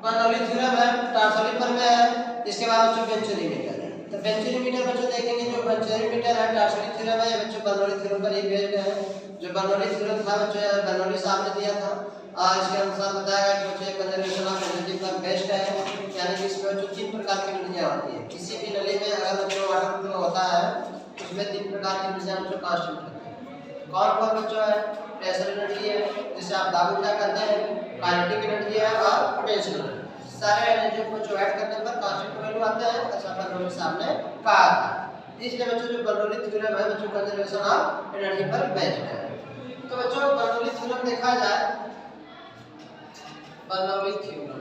Bernoulli theorem है, टार्सोलीफर में है। इसके बाद बच्चों बेंचोलीमीटर है। तो बेंचोलीमीटर बच्चों देखेंगे, जो बेंचोलीमीटर है टार्सोली थ्योरम है, ये बच्चों बर्नौली थ्योरम पर ही बेस्ड है। जो बर्नौली थ्योरम था बच्चों बर्नौली साहब ने दिया था और इसके अनुसार बताया गया कि बच्चों कंजर्वेशन ऑफ एनर्जी का बेस्ट है, यानी कि इसमें जो 3 प्रकार की एनर्जियां होती है। किसी भी नली में अगर बच्चों वाटर फ्लो होता है उसमें 3 प्रकार की एनर्जियां बच्चों कांस्टेंट होती है। कौन-कौन बच्चों है? प्रेशर एनर्जी है जिसे आप दाब ऊर्जा कहते हैं, काइनेटिक एनर्जी है और पोटेंशियल एनर्जी। सारे एनर्जी को जो ऐड करने पर कांस्टेंट वैल्यू आते हैं, ऐसा बर्नौली साहब ने कहा था। इसलिए बच्चों जो बर्नौली थ्योरम है बच्चों कंजर्वेशन ऑफ एनर्जी पर बेस्ड है। तो बच्चों बर्नौली थ्योरम देखा जाए, बर्नौली थ्योरम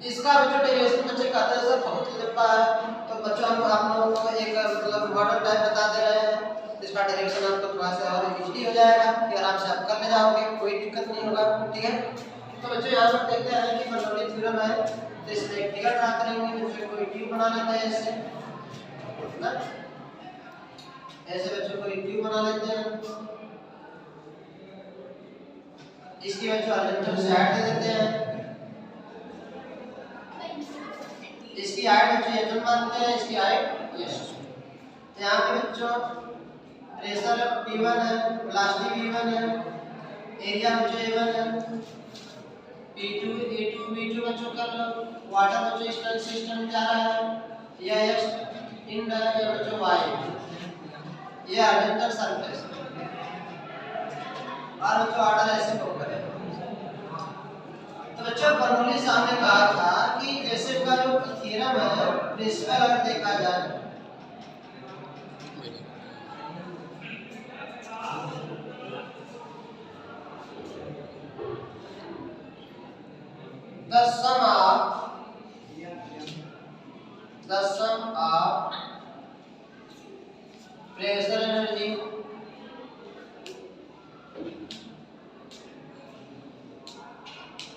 इसका बच्चों डेरिवेशन बच्चे कहते हैं सर बहुत लंबा है, तो बच्चों हम आप लोगों को एक मतलब मॉडल टाइप बता दे रहे हैं। इसका डेरिवेशन आपको थोड़ा सा और इजीली हो जाएगा कि आराम से आप कर ले जाओगे, कोई दिक्कत नहीं होगा, ठीक है। तो बच्चों यहाँ पर देखते हैं कि बर्नौली थ्योरम है, तो इसमें एक फिगर ड्रा करेंगे, बच्चों कोई ट्यूब बना लेते हैं ऐसे ना, ऐसे बच्चों कोई ट्यूब बना लेते हैं। इसकी बच्चों हॉरिजॉन्टल साइड दे देते हैं, इसकी हाइट बच्चों ये मानते हैं, इसकी हाइट यस। यहाँ पे बच्चों प्रेशर P1 है, वेलोसिटी V1 है, एरिया बच्चों A1 है, P2 A2 B2 बच्चों कर लो। वाटर बच्चों इस तरह सिस्टम में जा रहा है, यह x इन डायरेक्ट बच्चों y, ये हॉरिजॉन्टल सरफेस और बच्चों ऑर्डर ऐसे को करें। तो बच्चों बर्नौली साहब ने कहा था कि जैसे का जो थ्योरम है प्रिंसिपल अगर देखा जाए the sum of pressure energy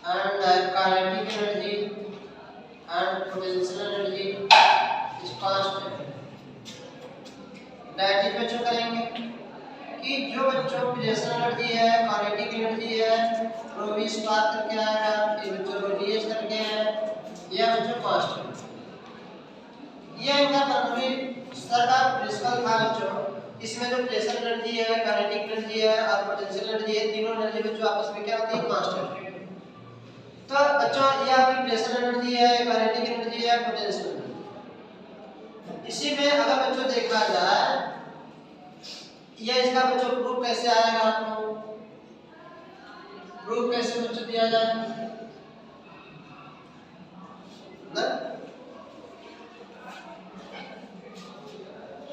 and kinetic energy and potential energy is constant। Directive बच्चों करेंगे कि जो बच्चों प्रेशर एनर्जी है, काइनेटिक एनर्जी है, रो v स्क्वायर करके आएगा, ये बच्चों रो ds करके है, यह बच्चों कांस्टेंट। ये इनका बर्नौली सर का प्रिंसिपल था बच्चों। इसमें जो प्रेशर एनर्जी है, काइनेटिक एनर्जी है और पोटेंशियल एनर्जी है, तीनों एनर्जी बच्चों आपस में क्या होती है? कांस्टेंट। तो बच्चों ये आपकी प्रेशर एनर्जी है, काइनेटिक एनर्जी है, पोटेंशियल एनर्जी। इसी में अगर बच्चों देखा जाए ये इसका बच्चों प्रूफ कैसे आएगा, आपको प्रूफ कैसे बच्चों दिया जाए ना,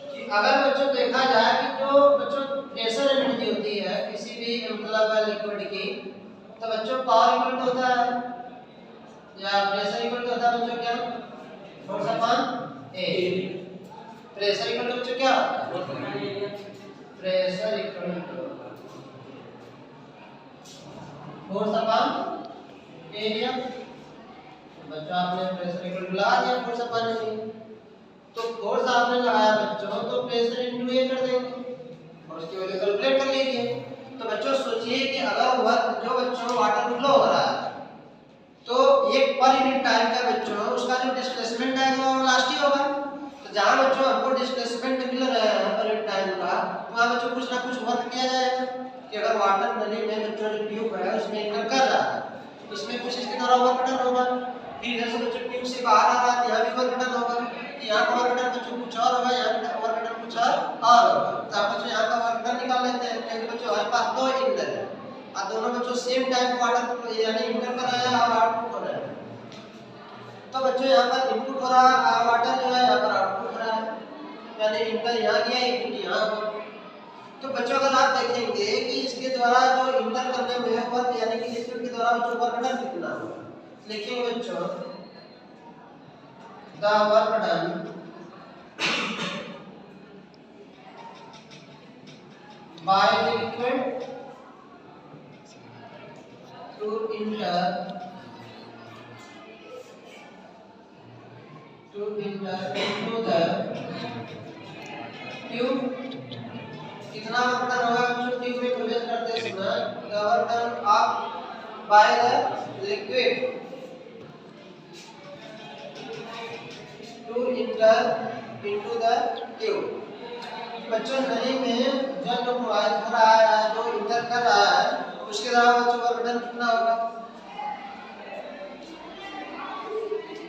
कि अगर बच्चों देखा जाए कि जो बच्चों प्रेशर एनर्जी होती है किसी भी मतलब लिक्विड की, तो बच्चों पावर इक्वल होता है या प्रेशर इक्वल होता है बच्चों क्या? Force upon area. Pressure equal to बच्चों क्या? Pressure equal to force upon area. बच्चों आपने प्रेशर इक्वल टू लगा दिया फोर्स अपॉन एरिया, तो फोर्स आपने लगाया बच्चों तो प्रेशर इनटू ए कर देंगे और उसकी वैल्यू कैलकुलेट कर लीजिए। तो बच्चों सोचिए कि अगर वह जो बच्चों वाटर फ्लो हो रहा है तो एक पर यूनिट टाइम का बच्चों उसका जो डिस्प्लेसमेंट है वो वेलोसिटी होगा। तो जहां बच्चों हमको डिस्प्लेसमेंट मिल रहा है पर यूनिट टाइम का, तो वहां बच्चों कुछ ना कुछ वर्क किया जाएगा कि अगर वाटर नली में बच्चों जो ट्यूब है उसमें एंटर कर रहा है उसमें कुछ इसके द्वारा वर्क डन होगा, फिर इधर से बच्चों ट्यूब से बाहर आ रहा है यहाँ भी वर्क डन होगा, यहाँ का वर्क डन बच्चों कुछ और होगा, यहाँ का वर्क डन कुछ और होगा। तो आप बच्चों यहाँ का वर्क डन निकाल लेते हैं क्योंकि बच्चों हमारे पास दो इंटर है और दोनों बच्चों सेम टाइम वाटर यानी इंटर कर रहा है और आउटपुट हो रहा है। तो बच्चों यहाँ पर इनपुट हो रहा है वाटर जो है यहाँ पर आउटपुट हो रहा है, यानी इंटर यहाँ गया इनपुट यहाँ हो। तो बच्चों अगर आप देखेंगे कि इसके द्वारा जो इंटर करने में वर्क यानी कि लिक्विड के द्वारा बच्चों वर्क डन कितना होगा, लिखेंगे बच्चों the work done by the liquid to enter into the tube। कितना वर्क डन होगा बच्चों ट्यूब में प्रवेश करते समय? the work done of by the liquid finger into the tube. बच्चों नली में जल जो प्रवाहित हो रहा है, जो इंटर कर रहा है, उसके द्वारा बच्चों का वजन कितना होगा?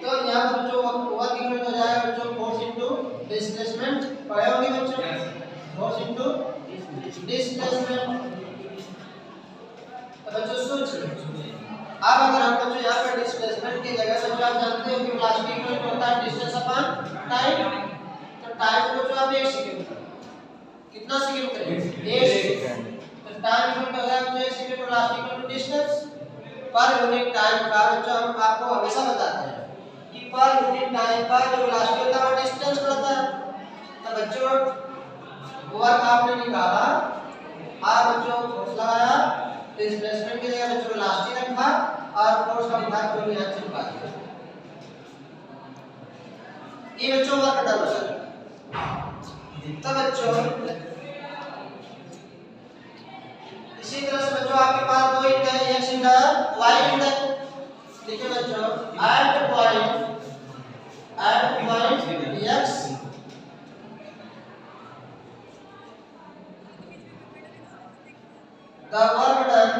तो यहाँ पर जो वर्क इक्वल हो जाएगा बच्चों फोर्स इनटू डिस्प्लेसमेंट। पढ़े होंगे बच्चों, फोर्स इनटू डिस्प्लेसमेंट। तो बच्चों सोचिए, अब अगर हम बच्चों यहाँ पर डिस्प्लेसमेंट की जगह बच्चों आप जानते हो कि वेलोसिटी इक्वल होता है डिस्टेंस अपॉन टाइम। तो टाइम बच्चों आप 1 सेकंड करें, कितना सेकंड करें? 1 सेकंड। तो टाइम इक्वल हो जाएगा बच्चों 1 second, velocity equal to distance. Per unit time का बच्चों हम आपको हमेशा बताते हैं कि पर यूनिट टाइम का जो वेलोसिटी होता है वो डिस्टेंस होता है। तो बच्चों वर्क आपने निकाला, आप बच्चों फोर्स लगाया, डिस्प्लेसमेंट की जगह बच्चों वेलोसिटी रखा और फोर्स का उठा को यहां चिपका दिया। ये बच्चों वर्क डन हो जाएगा। तो बच्चों इसी तरह से बच्चों आपके पास दो इंड है, एक्स इंड है, वाई इंड है। देखिए बच्चों at point X the work done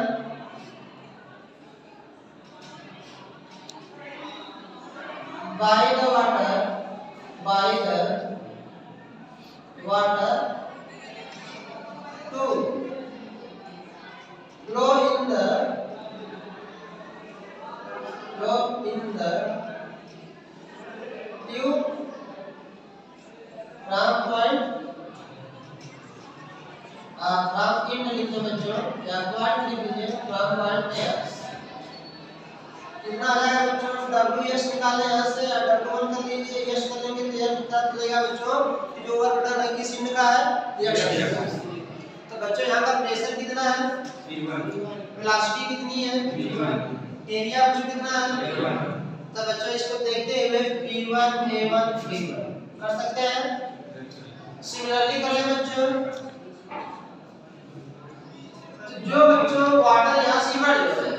by the water to flow in the tube from point from in लिखते बच्चों या पॉइंट लिख लीजिए फ्रॉम पॉइंट एक्स। कितना आ जाएगा बच्चों? डब्ल्यू एस निकाले यहाँ से, W1 कर लीजिए, एस कर लेंगे तो यह कितना चलेगा बच्चों कि जो वर्क डन है किस इंड का है? एक्स का। तो बच्चों यहाँ का प्रेशर कितना है? V1। वेलोसिटी कितनी है? V1। एरिया बच्चों कितना है? V1। तो बच्चों इसको देखते हुए P1 A1 B1 कर सकते हैं। सिमिलरली कर ले बच्चों, जो बच्चों वाटर यहाँ से इमर्ज हो रहा है,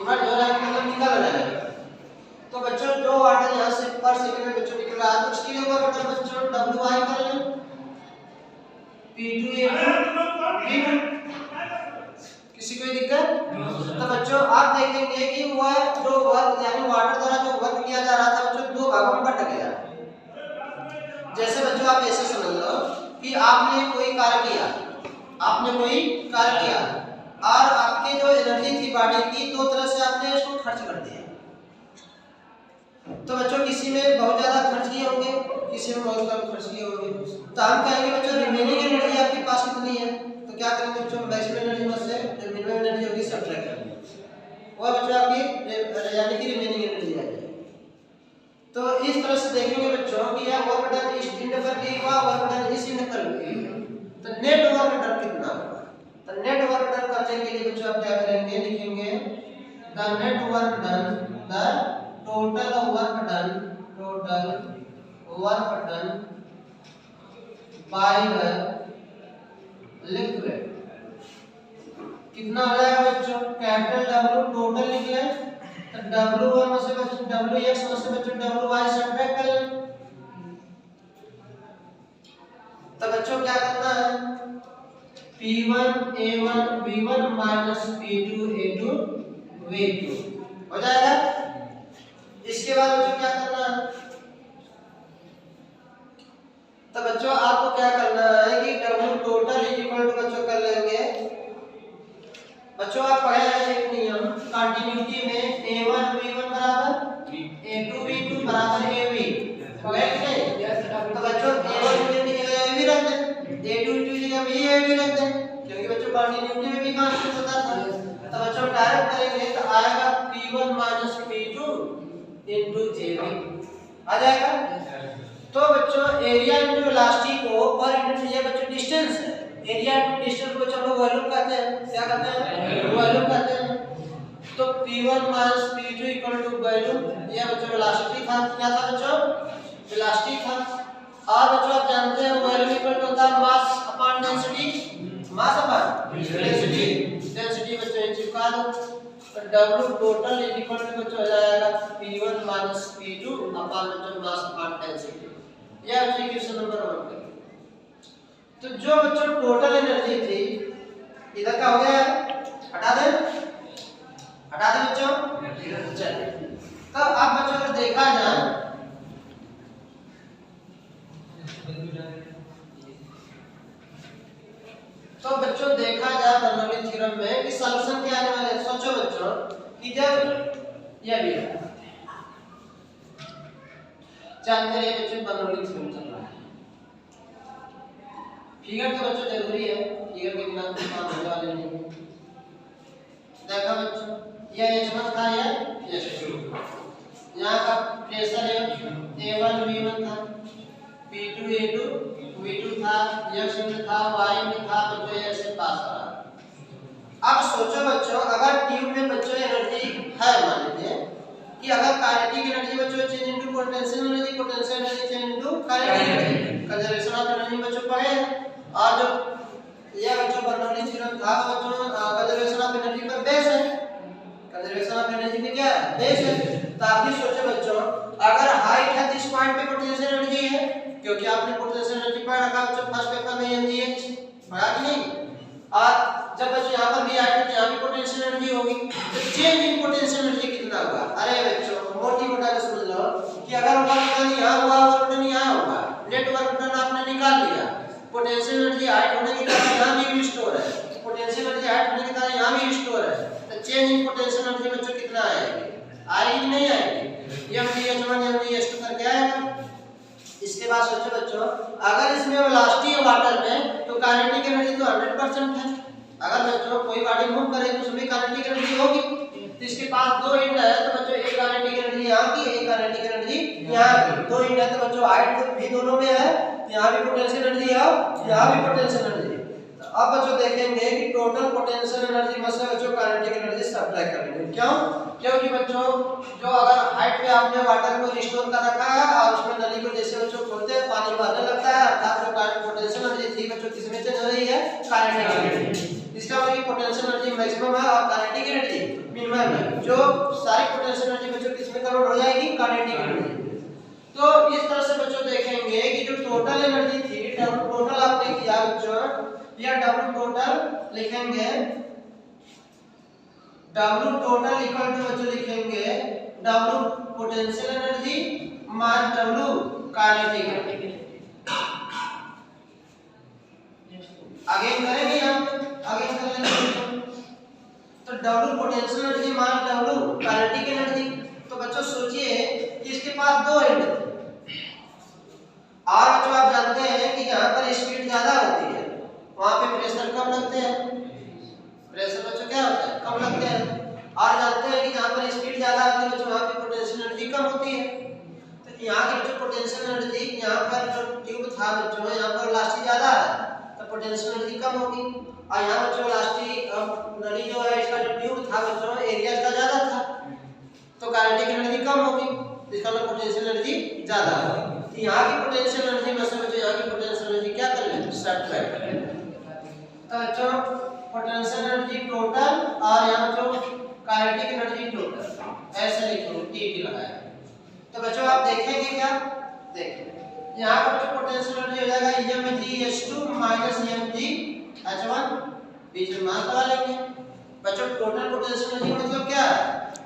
इमर्ज हो रहा है मतलब निकल रहा है। तो बच्चों जो वाटर यहाँ से पर सेकंड में बच्चों निकल रहा है, तो उसके लिए वर्क डन बच्चों WI कर लें, P2 A2 किसी कोई दिक्कत? तो बच्चों आप देखेंगे कि वह जो वर्क यानी वाटर द्वारा जो वर्क किया जा रहा था बच्चों दो भागों में बट गया। जैसे बच्चों आप ऐसे समझ लो कि आपने कोई कार्य किया और आपकी जो एनर्जी थी बॉडी की, दो तरह से आपने इसको खर्च कर दिया। तो बच्चों किसी में बहुत ज्यादा खर्च किए होंगे, किसी में बहुत कम खर्च किए होंगे। तो हम कहेंगे बच्चों रिमेनिंग एनर्जी आपके पास कितनी है? तो क्या करेंगे बच्चों? मैक्सिमम एनर्जी में से जो मिनिमम एनर्जी होगी सब्ट्रैक्ट कर देंगे, वो बच्चों आपकी यानी कि रिमेनिंग एनर्जी आ जाएगी। तो इस तरह से देखेंगे बच्चों कि यह वर्क डन इस इंड पर भी हुआ, वर्क डन इस इंड पर भी। तो नेट वर्क डन कितना होगा? तो नेट वर्क डन करने के लिए बच्चों आप क्या करेंगे? लिखेंगे the net work done, the total work done by the liquid. कितना आ जाएगा बच्चों? कैपिटल W टोटल लिख लें, तो W1 में से बच्चों WX में से बच्चों WY सब्ट्रैक्ट कर लें। तो बच्चों क्या करना है? P1 A1 V1 minus P2 A2 V2 हो जाएगा। इसके बाद बच्चों क्या करना है? तो बच्चों आपको क्या करना है कि W total is equal to बच्चों कर लेंगे। बच्चों आप पढ़े हैं एक नियम कंटिन्यूटी में A1 V1 बराबर A2 V2 बराबर AV, पढ़े कि नहीं? तो बच्चों A1 की जगह AV रख दें, A2 की जगह भी AV रख दें, क्योंकि बच्चों कंटिन्यूटी में भी कांस्टेंट होता था। तो बच्चों डायरेक्ट करेंगे तो आएगा P1 minus P2 into AV आ जाएगा। तो बच्चों एरिया इनटू वेलोसिटी को पर यूनिट ये बच्चों डिस्टेंस है, एरिया इनटू डिस्टेंस को बच्चों लोग वॉल्यूम कहते हैं। क्या कहते हैं? वॉल्यूम कहते हैं। तो P1 minus P2 equal to volume, ये बच्चों वेलोसिटी था। क्या था बच्चों? वेलोसिटी था। और बच्चों आप जानते हैं वॉल्यूम इक्वल टू होता है mass upon density, mass upon density. Density बच्चों ये चिपका दो। तो W total is equal to बच्चों हो जाएगा P1 माइनस P2 अपॉन बच्चों मास अपॉन डेंसिटी। यह है इक्वेशन नंबर 1 का। तो जो बच्चों टोटल एनर्जी थी इधर क्या हो गया, हटा दें बच्चों। चलिए तो अब बच्चों अगर देखा जाए तो बच्चों देखा जाए बर्नौली थ्योरम में कि सॉल्यूशन क्या आने वाला है। सोचो बच्चों कि जब यह भी जानते हैं बच्चों बर्नौली थ्योरम चल रहा है, फिगर तो बच्चों जरूरी है, फिगर के बिना कोई काम होने वाले नहीं है। देखो बच्चों यह H1 था, यह H2, यहाँ का प्रेशर है A1 V1 था, P2 A2 V2 था, X था, Y था बच्चों, ऐसे पास रहा। अब सोचो बच्चों अगर ट्यूब में बच्चों एनर्जी है, मान लीजिए कि अगर काइनेटिक एनर्जी बच्चों change into potential energy, potential energy change into kinetic energy, conservation of energy बच्चों पढ़े हैं। और जो यह बच्चों बर्नौली थ्योरम था बच्चों कंजर्वेशन ऑफ एनर्जी पर बेस है, कंजर्वेशन ऑफ एनर्जी पे क्या है, बेस है। तो आप भी सोचो बच्चों अगर हाइट है तो इस पॉइंट पे पोटेंशियल एनर्जी है, क्योंकि आपने पोटेंशियल एनर्जी पढ़ रखा बच्चों फर्स्ट पेपर में mgh पढ़ा कि नहीं। और जब बच्चों यहाँ पर भी हाइट है तो यहाँ भी पोटेंशियल एनर्जी होगी, तो चेंज इन पोटेंशियल एनर्जी कितना होगा। अरे बच्चों मोटी मोटा के समझ लो कि अगर वर्क डन यहाँ हुआ वर्क डन यहाँ होगा, नेट वर्क डन आपने निकाल लिया, पोटेंशियल एनर्जी हाइट होने के कारण यहाँ भी रिस्टोर है, पोटेंशियल एनर्जी हाइट होने के कारण यहाँ भी रिस्टोर है, तो चेंज इन पोटेंशियल एनर्जी बच्चों कितना आएगी, आएगी नहीं आएगी, mgh1 mgh2 करके आएगा। इसके बाद सोचो बच्चों अगर इसमें वेलोसिटी है वाटर में तो काइनेटिक एनर्जी तो 100% है। अगर बच्चों कोई बॉडी मूव करे तो उसमें काइनेटिक एनर्जी होगी, तो इसके पास दो एंड है तो बच्चों एक काइनेटिक एनर्जी यहाँ की, एक काइनेटिक एनर्जी यहाँ की, दो एंड है तो बच्चों हाइट भी दोनों में है, यहाँ भी पोटेंशियल एनर्जी है यहाँ भी पोटेंशियल एनर्जी। तो अब बच्चों देखेंगे कि टोटल पोटेंशियल एनर्जी में से बच्चों काइनेटिक एनर्जी सब्ट्रैक्ट करेंगे। क्यों? क्योंकि बच्चों जो अगर हाइट पे आपने वाटर को रिस्टोर कर रखा है और उसमें नली को जैसे बच्चों खोलते हैं पानी बहने लगता है, अर्थात जो पोटेंशियल एनर्जी थी बच्चों किसमें चेंज हो रही है, काइनेटिक एनर्जी। इसका मतलब पोटेंशियल एनर्जी मैक्सिमम है और काइनेटिक एनर्जी मिनिमम है, जो सारी पोटेंशियल एनर्जी बच्चों किसमें कन्वर्ट हो जाएगी, काइनेटिक एनर्जी। तो इस तरह से बच्चों देखेंगे कि जो टोटल एनर्जी थी W टोटल आपने किया बच्चों, या W टोटल लिखेंगे, W टोटल इक्वल टू बच्चों लिखेंगे W potential energy minus W kinetic energy. Again करेंगे यहाँ पे, अगेन कर लेंगे तो W potential energy minus W kinetic energy. तो बच्चों सोचिए कि इसके पास दो एंड थे और बच्चों आप जानते हैं कि यहाँ पर स्पीड ज्यादा होती है, वहां पे प्रेशर कम लगते हैं, प्रेशर बच्चों क्या होता है, कम लगते हैं। और जानते हैं कि जहाँ पर स्पीड ज्यादा होती है बच्चों वहाँ पे पोटेंशियल एनर्जी कम होती है। तो यहाँ की बच्चों पोटेंशियल एनर्जी, यहाँ पर जो ट्यूब था बच्चों यहाँ पर वेलोसिटी ज्यादा है तो पोटेंशियल एनर्जी कम होगी, और यहाँ बच्चों वेलोसिटी नली जो है इसका जो ट्यूब था बच्चों एरिया इसका ज्यादा था तो काइनेटिक एनर्जी कम होगी, इसका मतलब पोटेंशियल एनर्जी ज्यादा होगी। तो यहाँ की पोटेंशियल एनर्जी में से बच्चों यहाँ की पोटेंशियल एनर्जी क्या कर लें, सब्ट्रैक्ट कर लें। तो बच्चों पोटेंशियल एनर्जी टोटल और यहाँ जो काइनेटिक एनर्जी टोटल ऐसे लिखेंगे, टी लगाएंगे। तो बच्चों आप देखेंगे क्या, देखें यहाँ पर बच्चों पोटेंशियल एनर्जी हो जाएगा mgh2 माइनस mgh1, बीच में मान लगा लेंगे। बच्चों टोटल पोटेंशियल एनर्जी मतलब क्या है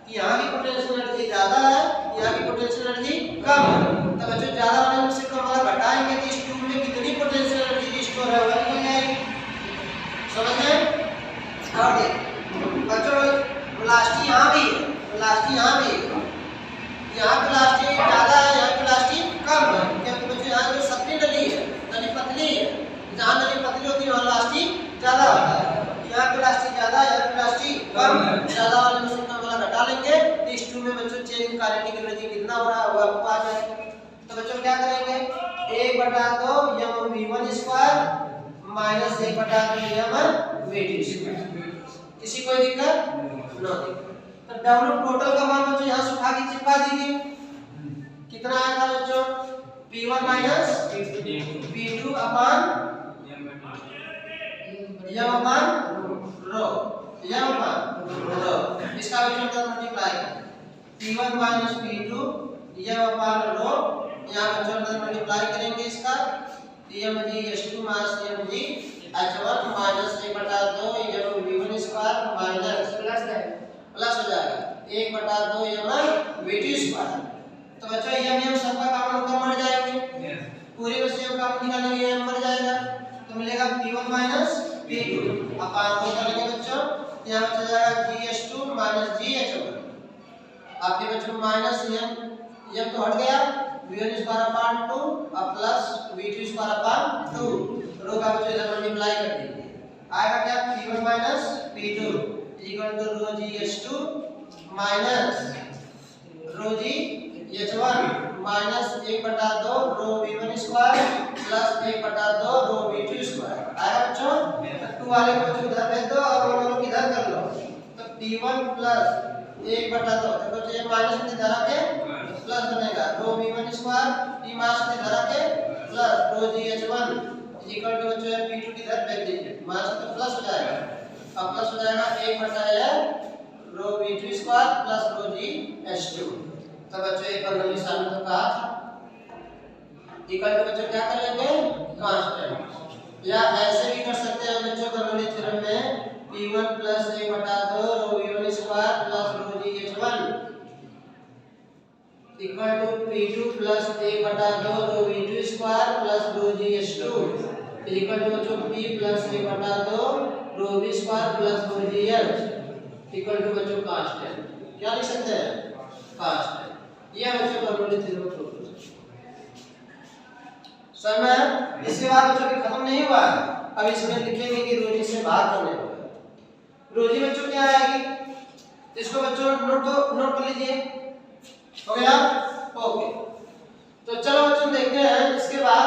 कि यहाँ की पोटेंशियल एनर्जी ज्यादा है, यहाँ की पोटेंशियल एनर्जी कम है। तो बच्चों ज्यादा वाले में से कम वाला घटाएंगे तो इस ट्यूब में कितनी पोटेंशियल एनर्जी स्टोर है वही हो जाएगी, समझ गए। और देखिए बच्चों वेलोसिटी यहाँ भी है, वेलोसिटी यहाँ भी है, यहाँ वेलोसिटी ज्यादा है यहाँ वेलोसिटी कम है, क्योंकि बच्चों यहाँ जो सतली नली है, नली पतली है, जहाँ नली पतली होती है वहाँ वेलोसिटी ज्यादा होता है, यहाँ वेलोसिटी ज्यादा है यहाँ वेलोसिटी कम है, ज्यादा वाले में से कम वाला घटा लेंगे तो इस ट्यूब में बच्चों चेंज इन काइनेटिक एनर्जी कितना हो रहा है वो आपको आ जाएगा। तो बच्चों क्या करेंगे, 1/2 mv1 square minus 1/2 mv2 square, किसी कोई दिक्कत ना दिक्कत। तो W टोटल का मान बच्चों यहाँ से उठा के चिपका दीजिए, कितना आया था बच्चों, P1 minus P2 upon m upon rho, m upon rho. इसका बच्चों का मल्टीप्लाई p1 माइनस p2 यह अपान रो, यहाँ बच्चों का मल्टीप्लाई करेंगे इसका mg(h2 minus mg(h1) minus 1/2 mv1 square minus plus हो जाएगा 1/2 mv2 स्क्वायर। तो बच्चों यम सबका कॉमन होकर मर जाएंगे, पूरे में से कॉमन निकालेंगे यम मर जाएगा, तो मिलेगा p1 माइनस p2 अपान रो करेंगे बच्चों, यहाँ बच जाएगा gh2 माइनस gh1। आपके बच्चों माइनस यम तो हट गया, v1 स्क्वायर अपान 2 और प्लस v2 स्क्वायर अपान 2, रो का बच्चों इधर मल्टीप्लाई कर दीजिए, आएगा क्या p1 minus p2 equal to rho gh2 minus rho gh1 minus 1/2 rho v1 square plus 1/2 rho v2 square. आया बच्चों, 2 वाले को बच्चों इधर भेज दो और वो लोग इधर कर लो, तो p1 प्लस 1/2 तो बच्चों ये माइनस में धरा के प्लस बनेगा रो v1 स्क्वायर p माइनस में धरा के plus rho gh1 equal to बच्चों p2 की इधर भेज दीजिए, माइनस तो प्लस हो जाएगा, अब प्लस हो जाएगा 1/2 rho v2 square plus rho gh2। तो बच्चों एक बार नंबर सामने तो कहा इक्वल टू बच्चों क्या करेंगे कांस्टेंट, या ऐसे भी कर सकते हैं बच्चों बर्नौली थ्योरम में p1 plus 1/2 rho v1 square plus rho gh1 equal to p2 plus 1/2 rho v2 square plus rho gh2 equal to बच्चों p plus 1/2 rho v square plus rho gh equal to बच्चों constant. क्या लिख सकते हैं constant. ये बच्चों Bernoulli theorem prove कर सकते हैं। समझ? इसके बाद बच्चों के खत्म नहीं हुआ, अब इसमें लिखेंगे कि रोजी से भाग करने होगा। रोजी बच्चों क्या आएगी, इसको बच्चों नोट कर लीजिए, हो गया ओके। तो चलो बच्चों देखते हैं इसके बाद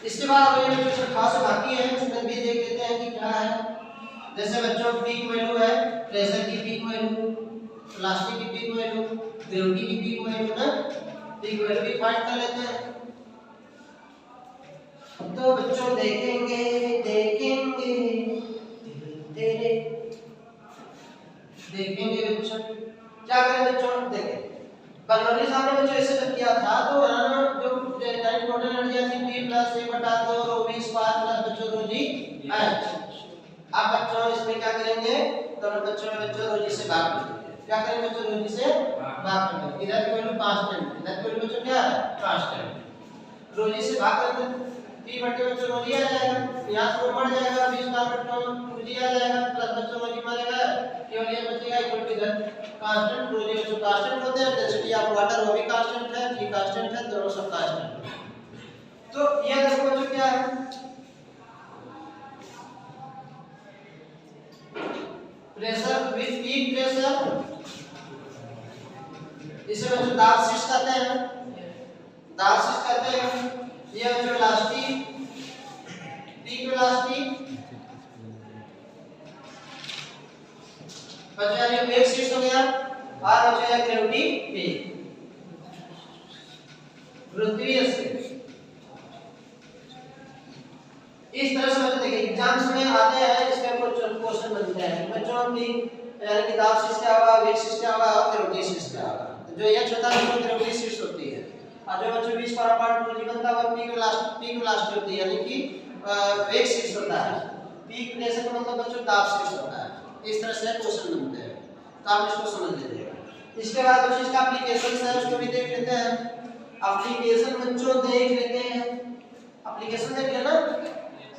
ये बच्चों खास बाकी है, इसमें भी देख लेते हैं कि क्या है। जैसे बच्चों पीक वैल्यू है, प्रेशर की पीक वैल्यू, प्लास्टिक की पीक वैल्यू, ग्रेविटी की पीक वैल्यू ना, पीक वैल्यू भी फाइंड कर लेते हैं। तो बच्चों देखेंगे बच्चों क्या करें बच्चों, देखें बर्नौली साहब ने बच्चों ऐसे जब किया था तो जो टोटल एनर्जी थी p plus 1/2 rho v square plus बच्चों रो g h। अब बच्चों इसमें क्या करेंगे, तो बच्चों रोजी से भाग करेंगे, क्या करेंगे बच्चों रोजी से भाग करेंगे, इधर की वैल्यू कांस्टेंट, इधर की वैल्यू बच्चों क्या है कांस्टेंट, रोजी से भाग करेंगे p बटे बच्चों रोजी आ जाएगा, यहां से वो बढ़ जाएगा v स्क्वायर बटे 2g आ जाएगा प्लस बच्चों रोजी मरेगा, केवल ये बचेगा इक्वल टू इधर कांस्टेंट, रोजी बच्चों कांस्टेंट होते हैं, डेंसिटी ऑफ वाटर वो भी कांस्टेंट है, g कांस्टेंट है, दोनों सब कांस्टेंट है। तो ये देखो बच्चों क्या है, प्रेशर विथ पीक प्रेशर, इसे बच्चों दाब शीर्ष कहते हैं, दाब शीर्ष कहते हैं। ये बच्चों वेलोसिटी पीक वेलोसिटी बच्चों ये वेग शीर्ष हो गया, और बच्चों ये ग्रेविटी पीक पृथ्वी से। इस तरह से बच्चों देखिए एग्जाम्स में आते हैं, इसमें कुछ क्वेश्चन बनते हैं बच्चों की, यानी कि दाब शीर्ष क्या होगा, वेग शीर्ष क्या होगा और ग्रेविटी शीर्ष क्या होगा। तो जो ये छोटा है वो ग्रेविटी शीर्ष होती है, और जो बच्चों 20 पर अपार्ट 2g बनता है वो पीक वेलोसिटी होती है, यानी कि वेग शीर्ष होता है, पीक प्रेशर का मतलब बच्चों दाब शीर्ष होता है। इस तरह से क्वेश्चन बनते हैं, तो आप इसको समझ लीजिएगा। इसके बाद बच्चों इसका एप्लीकेशन है, उसको भी देख लेते हैं। एप्लीकेशन बच्चों देख लेते हैं, एप्लीकेशन देख लेना।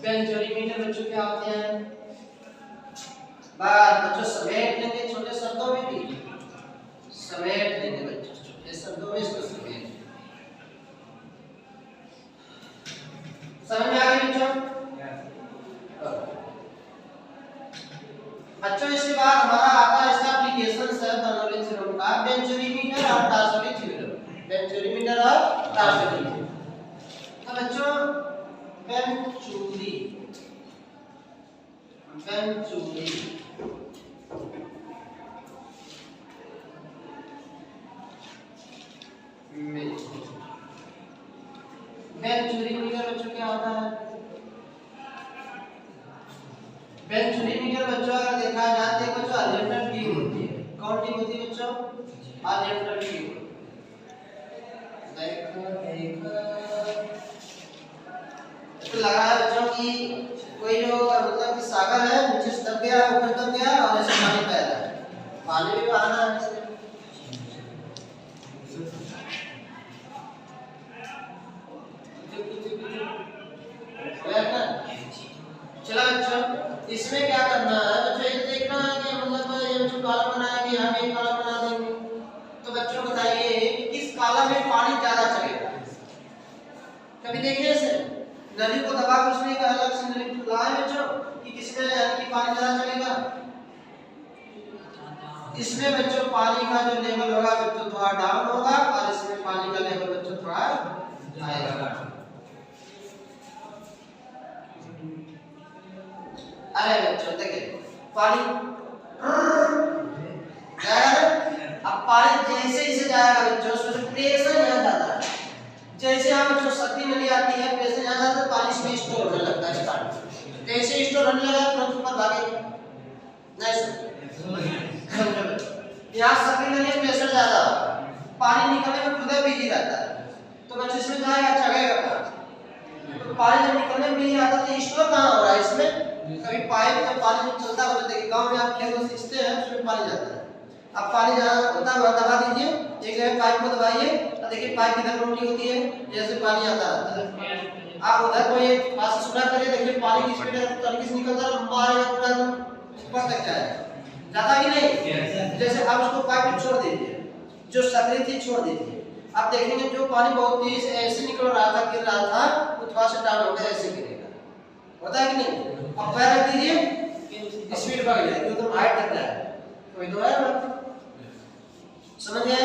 बेंचोरीमीटर बच्चों क्या होते हैं, बात बच्चों समेट लेंगे, छोटे शब्दों में भी समेट लेंगे बच्चों, छोटे शब्दों में इसको समेट। समझ में आ गई बच्चों? बच्चों इसके बाद हमारा आता है इसका एप्लीकेशन है बर्नौली थ्योरम का, बेंचोरीमीटर और टार्सौली थ्योरम, बेंचोरीमीटर और टार्सौली थ्योरम। तो बच्चों बेंचूरी बेंचोरीमीटर बच्चों क्या होता है, बेंचुरीमीटर बच्चों अगर देखा जाए तो बच्चों हॉरिजॉन्टल ट्यूब होती है। कौन ट्यूब होती है बच्चों? Horizontal tube. तो लगा है बच्चों कि कोई जो मतलब कि सागर है, नीचे से दब गया, ऊपर दब गया और ऐसे पानी बह रहा है। पानी भी बहाना है इसमें। चला बच्चों, इसमें क्या करना है बच्चों, ये देखना है कि मतलब ये जो कॉलम बनाया कि हम एक कॉलम बना देंगे। तो बच्चों बताइए कि किस कॉलम में पानी ज्यादा चलेगा? कभी देखे इसे? नली को दबा के उसमें एक अलग से नली लगाए बच्चों कि किसमें यानी कि पानी ज्यादा चलेगा? इसमें बच्चों पानी का जो लेवल होगा बच्चों थोड़ा डाउन होगा और इसमें पानी का लेवल बच्चों थोड़ा आएगा। अरे बच्चों देखिए पानी अब पानी जैसे इसे जाएगा बच्चों उसमें प्रेशर यहाँ जाता है। जैसे यहाँ बच्चों शक्ति नली आती है, प्रेशर यहाँ जाता है, पानी इसमें स्टोर होने लगता है। स्टार्ट जैसे स्टोर होने लगा तुरंत ऊपर भागेगा नहीं सर। यहाँ शक्ति नली प्रेशर ज्यादा, पानी निकलने में खुद बिजी रहता है, तो बच्चों इसमें जाएगा चढ़ेगा पानी। तो पानी जब निकलने में नहीं आता तो स्टोर कहाँ हो रहा है इसमें? कभी पाइप में पानी चलता हुआ देखिए गांव में आप खेतों से सींचते हैं उसमें पानी जाता है। अब पानी जहाँ होता है वहाँ दबा दीजिए, एक जगह पाइप को दबाइए और देखिए पाइप किधर रोटी होती है, जैसे पानी आता है। आप उधर कोई पास से सुना करिए, देखिए पानी की स्पीड तरीके से निकलता है, मारेगा पूरा ऊपर तक जाएगा, जाता ही नहीं। जैसे आप उसको पाइप में छोड़ दीजिए, जो सक्रिय थी छोड़ दीजिए, आप देखेंगे जो पानी बहुत तेज ऐसे निकल रहा था, गिर रहा था, वो थोड़ा सा डाउन होकर ऐसे गिरेगा, होता है कि नहीं? अब पैर रख दीजिए, स्पीड बढ़ जाएगी, एकदम हाइट तक जाएगा। कोई तो है ना? समझ गए?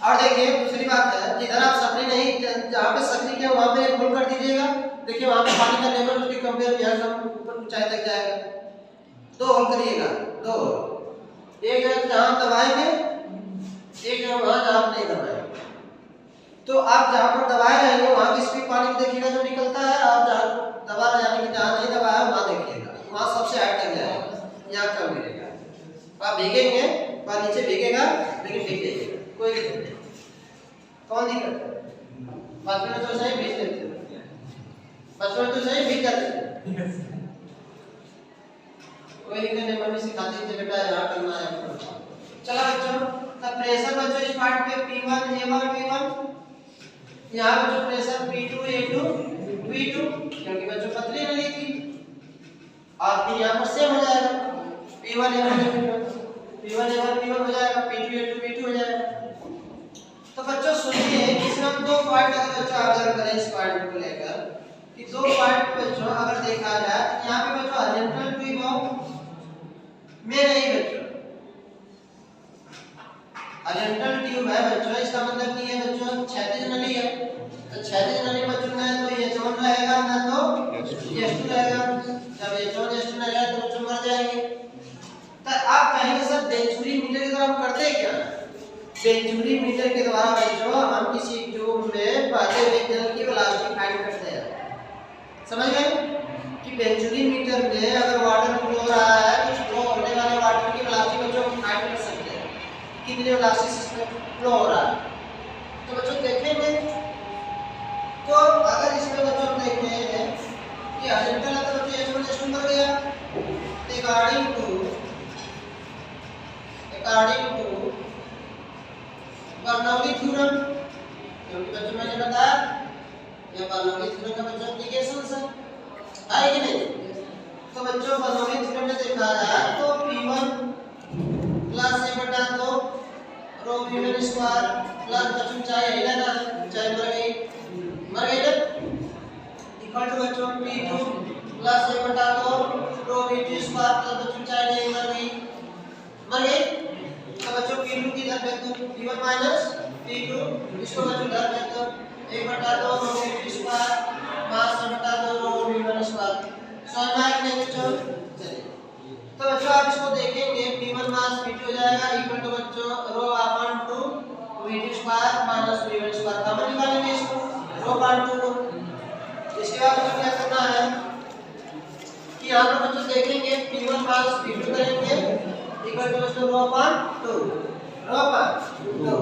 और देखिए दूसरी बात है, जिधर आप सक्रिय नहीं, जहाँ पे सक्रिय किया वहाँ पे एक होल कर दीजिएगा, देखिए वहाँ पे पानी का लेवल उसकी कंपेयर यहाँ कम ऊपर ऊंचाई तक जाएगा। दो होल करिएगा, दो होल, एक जगह जहाँ दबाएंगे, एक जगह वहाँ जहाँ आप नहीं दबाएंगे। तो आप जहाँ पर दबाए रहेंगे वहाँ की स्पीड पानी देखिएगा जो निकलता है, और जहाँ दबा रहे यानी कि जहाँ नहीं दबाया वहाँ देखिएगा, वहाँ सबसे हाइट तक जाएगा, यहाँ कम गिरेगा। आप भीगेंगे और नीचे भीगेगा लेकिन भीग जाइएगा, कोई दिक्कत नहीं। कौन दिक्कत है? बचपन में तो सही भीग लेते थे, बचपन में तो सही भीग जाते थे, कोई दिक्कत नहीं, मम्मी सिखाती थी बेटा यहाँ करना है। चला बच्चों, तब प्रेशर बच्चों इस पार्ट पे P1 A1 P1, यहाँ बच्चों प्रेशर P2 A2 P2, क्योंकि बच्चों पतली नली थी, और फिर यहाँ पर सेम हो जाएगा P1 A1 P1 A1 P1 हो जाएगा, P2 A2 P2 हो जाएगा। तो बच्चों सुनिए, इसमें हम दो पॉइंट अगर बच्चों ऑब्जर्व करें इस पॉइंट को लेकर कि दो पॉइंट बच्चों अगर देखा जाए तो यहाँ पे बच्चों हॉरिजॉन्टल ट्यूब में नहीं बच्चों, हॉरिजॉन्टल ट्यूब है बच्चों, इसका मतलब नहीं है बच्चों क्षैतिज नली है, तो क्षैतिज नली बच्चों ना तो H1 रहेगा ना तो H2 रहेगा। जब H1 H2 रहेगा तो बच्चों मर जाएंगे। तो आप कहेंगे सर बेंचुरीमीटर के द्वारा हम करते क्या? बेंचुरीमीटर के द्वारा बच्चों हम किसी ट्यूब में बहते हुए जल की वेलोसिटी फाइंड करते हैं। समझ गए कि बेंचुरीमीटर में अगर वाटर फ्लो हो रहा है तो फ्लो होने वाले वाटर की वेलोसिटी बच्चों हम फाइंड कर सकते हैं, कितनी वेलोसिटी से इसमें फ्लो हो रहा है। तो बच्चों देखेंगे, तो अगर इसमें बच्चों हम देखेंगे कि हॉरिजॉन्टल है तो बच्चों H1 H2 कर गया, अकॉर्डिंग टू बर्नौली थ्योरम, क्योंकि बच्चों मैंने बताया ये बर्नौली थ्योरम का बच्चों एप्लीकेशंस है कि नहीं? तो बच्चों बर्नौली थ्योरम में देखा जाए तो P1 प्लस A/2 रो V1 स्क्वायर प्लस बच्चों चाहे हिला ना चाहे मर गई ना, इक्वल टू बच्चों P2 प्लस A/2 रो V2 स्क्वायर प्लस बच्चों चाहे नहीं मर गई। तो बच्चों P2 की इधर फेंक दो, P1 माइनस P2, इसको बच्चों इधर फेंक दो, A/2 रो V2 स्क्वायर माइनस A/2 रो V1 स्क्वायर। समझ में आया कि नहीं बच्चों? चलिए, तो बच्चों आप इसको देखेंगे P1 माइनस P2 हो जाएगा इक्वल टू बच्चों रो upon 2 V2 square minus V1 square, common निकालेंगे इसको रो अपॉन 2 को। इसके बाद बच्चों क्या करना है कि यहाँ पर बच्चों देखेंगे P1 माइनस P2 करेंगे इक्वल टू बच्चों रो अपॉन 2 रो अपॉन 2।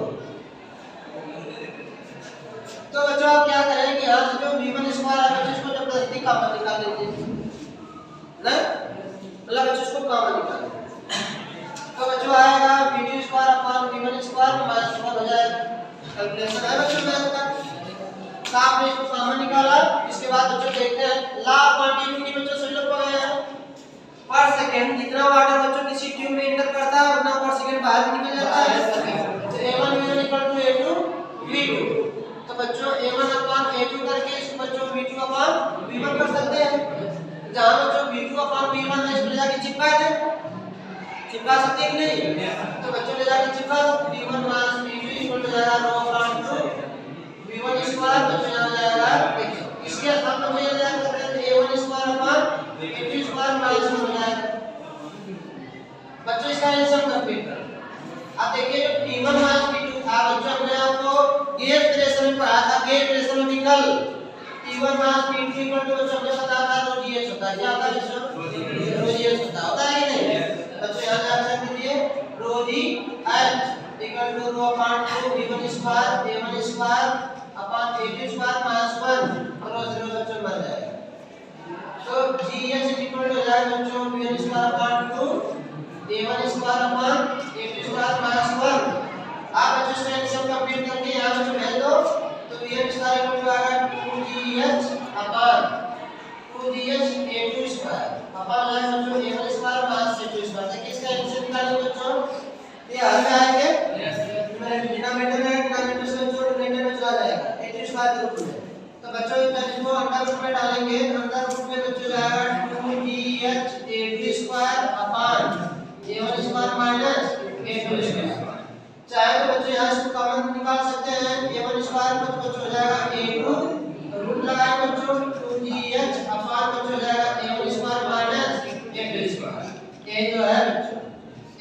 तो बच्चों आप क्या करेंगे यहाँ से जो V1 स्क्वायर है बच्चों इसको जबरदस्ती कॉमन निकाल लीजिए ना, मतलब बच्चों इसको कॉमन निकाल तो बच्चों आएगा V2 square upon V1 square minus 1 हो जाएगा। कैलकुलेशन है बच्चों मैथ का, तो आपने इसको कॉमन निकाला। इसके बाद बच्चों देखते हैं लॉ ऑफ कंटिन्यूटी बच्चों सभी लोग पढ़े हैं। पर सेकंड जितना वाटर बच्चों किसी ट्यूब में एंटर करता है उतना पर सेकंड बाहर निकल जाता है। तो A1 V1 equal to A2 V2। तो बच्चों A1 अपॉन A2 करके इसको बच्चों V2 अपॉन V1 कर सकते हैं। जहां बच्चों V2 अपॉन V1 है इसको ले जाके चिपका दे, चिपका सकते हैं नहीं, तो बच्चों ले जाके चिपका दो। V1 minus V2 equal to जाएगा रो अपॉन 2 V1 स्क्वायर बच्चों यहाँ हो जाएगा। इसके हम लोग ये ले सकते हैं A1 square upon A2 square minus 1 हो जाएगा। बच्चों इसका आंसर कंप्लीट करो। अब देखिए जो P1 माइनस P2 था बच्चों हमने आपको गेज प्रेशर में पढ़ा था, गेज प्रेशर में निकल P1 minus P2 equal to बच्चों हमने बताया था रो GH होता है। क्या होता है बच्चों? रो GH होता है कि नहीं? बच्चों यहाँ याद रख लीजिए rho GH equal to rho upon 2 V1 square A1 square upon A2 square minus 1 rho 0 बच्चों बन जाएगा। तो GH इक्वल टू हो जाएगा बच्चों V1 square upon 2 A1 square upon A2 square minus 1। आप बच्चों इसका आंसर कंप्लीट करके यहाँ बच्चों भेज दो तो V1 स्क्वायर इक्वल टू आएगा 2GH upon 2GH A2 square upon हो जाएगा बच्चों A1 square minus A2 square. देखिए इसका आंसर निकालिए बच्चों, ये हल में आएंगे डिनोमिनेटर में डिनोमिनेटर से बच्चों डिनोमिनेटर में चला जाएगा A2 स्क्वायर के रूप में। तो बच्चों इसको अंडर रूट में डालेंगे, अंडर रूट में बच्चों जाएगा 2GH A2 square upon A1 square minus A2 square. चाहे तो बच्चों यहाँ इसको कॉमन निकाल सकते हैं। A1 स्क्वायर को बच्चों हो जाएगा A2 रूट लगाए बच्चों 2GH अपॉन बच्चों हो जाएगा A1 square minus A2 square. ये जो है बच्चों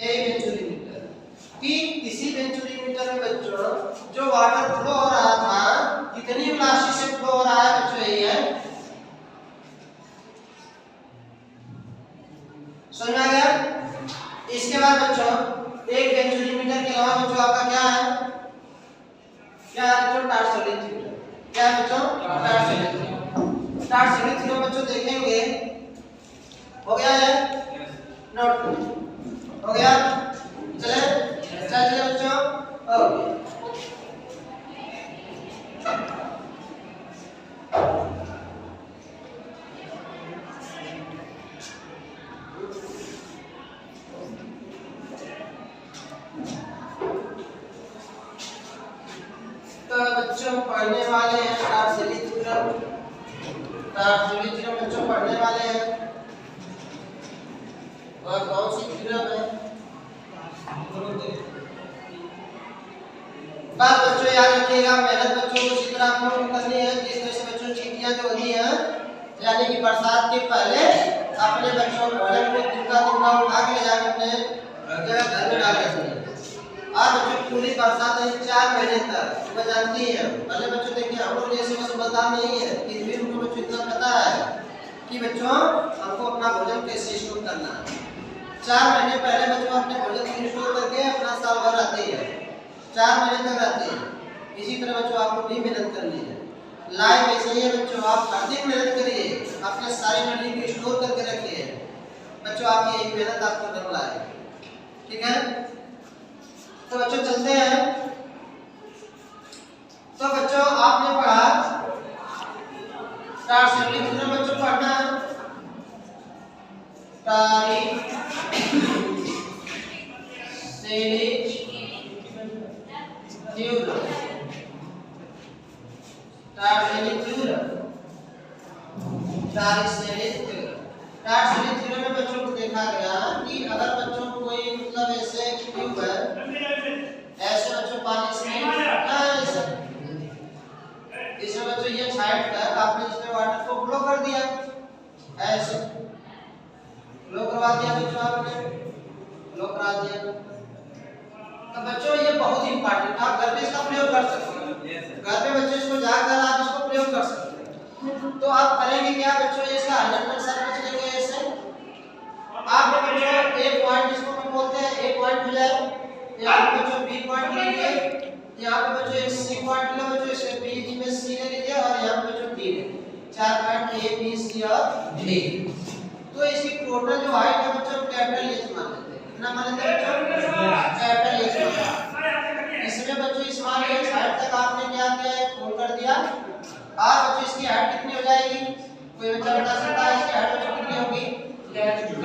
A वेंचुरी मीटर कि किसी वेंचुरी मीटर में बच्चों जो वाटर फ्लो हो रहा था कितनी वेलोसिटी से फ्लो हो रहा है बच्चों यही है। समझ आ गया? इसके बाद बच्चों एक वेंचुरी मीटर के अलावा बच्चों आपका क्या है? क्या है बच्चों? टार्सोलीथ्योमीटर। क्या है बच्चों? टार्सोलीथ्योमीटर। टार्सोलीथ्योमीटर बच्चों देखेंगे हो गया है नोट हो गया। चले बच्चों ओके तो बच्चों पढ़ने वाले हैं टार्सोलीथ्योमीटर। टार्सोलीथ्योमीटर बच्चों पढ़ने वाले हैं और कौन सी थ्योरम है? बात बच्चों याद रखिएगा, मेहनत बच्चों को इसी तरह आप लोगों को करनी है जिस तरह से बच्चों चीटियां जो होती हैं यानी कि बरसात के पहले अपने बच्चों को भोजन को तिनका उठा के ले जाकर अपने जगह घर में डाल देते हैं। आज बच्चों पूरी बरसात है 4 महीने तक सुबह जानती है। पहले बच्चों देखिए हम लोग जैसे समझदार नहीं है कि फिर उनको बच्चों इतना पता है कि बच्चों हमको अपना भोजन कैसे स्टोर करना है। 4 महीने पहले बच्चों अपने भोजन को स्टोर करके अपना साल भर रहते हैं, 4 महीने तक रहते हैं। इसी तरह बच्चों आपको भी मेहनत करनी है। लाइफ ऐसे ही है बच्चों, आप हर दिन मेहनत करिए, अपने सारी एनर्जी को स्टोर करके रखिए बच्चों, आपकी एक मेहनत आपको डबल आएगी। ठीक है, तो बच्चों चलते हैं। तो बच्चों आपने पढ़ा टार्सोलीथ्योमीटर बच्चों पढ़ना है टार्सोलीथ्योमीटर में बच्चों को देखा गया कि अगर बच्चों को कोई मतलब ऐसे ट्यूब है, ऐसे बच्चों पानी से इसमें बच्चों ये साइड तक आपने इसमें वाटर को फ्लो कर दिया, ऐसे फ्लो करवा दिया बच्चों, आपने फ्लो करा दिया। तो बच्चों ये बहुत ही इंपॉर्टेंट, आप घर पे इसका प्रयोग कर सकते हैं। घर पे बच्चों इसको जाकर आप इसको प्रयोग कर सकते हैं। तो आप करेंगे क्या बच्चों, इसका 100% सर्फेस लेंगे ऐसे ऑफ डी। तो इसकी टोटल जो हाइट है बच्चों कैपिटल एच मान लेते हैं। कितना मान लेते हैं बच्चों? Capital H. इसमें बच्चों स्मॉल एच हाइट तक आपने क्या किया है? फोल्ड कर दिया। अब बच्चों इसकी हाइट कितनी हो जाएगी? कोई बच्चा बता सकता है इसकी हाइट बच्चों कितनी होगी? Capital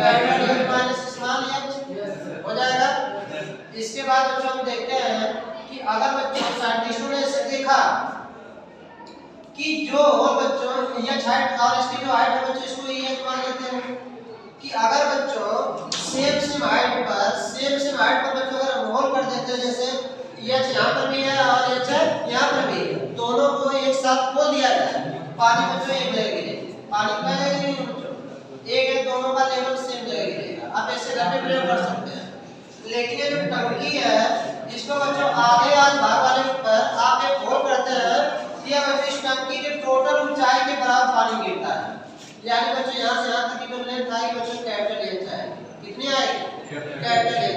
H minus small H हो जाएगा। इसके बाद बच्चों हम देखते हैं कि अगर बच्चों साइंटिस्टों ने इसे देखा कि जो बच्चों ये हाइट और इसकी जो हाइट है बच्चों इसको ये मान लेते हैं कि अगर बच्चों सेम हाइट पर बच्चों अगर हम होल कर देते हैं, जैसे ये यहाँ पर भी है और ये यहाँ पर भी है, दोनों को एक साथ खोल दिया जाए, पानी बच्चों एक जगह गिरेगा। पानी क्या जगह गिरेगा बच्चों? एक है, दोनों का लेवल सेम जगह गिरेगा। आप ऐसे रैपिड प्रयोग कर सकते हैं। लेकिन ये जो टंकी है इसको बच्चों आगे भाग वाले पर आप एक होल करते हैं, ये बच्चों इस टंकी के टोटल ऊंचाई के बराबर पानी गिरता है। यानी बच्चों यहाँ से यहाँ तक की जो लेंथ आएगी बच्चों कैपिटल एच है। कितनी आएगी? Capital H.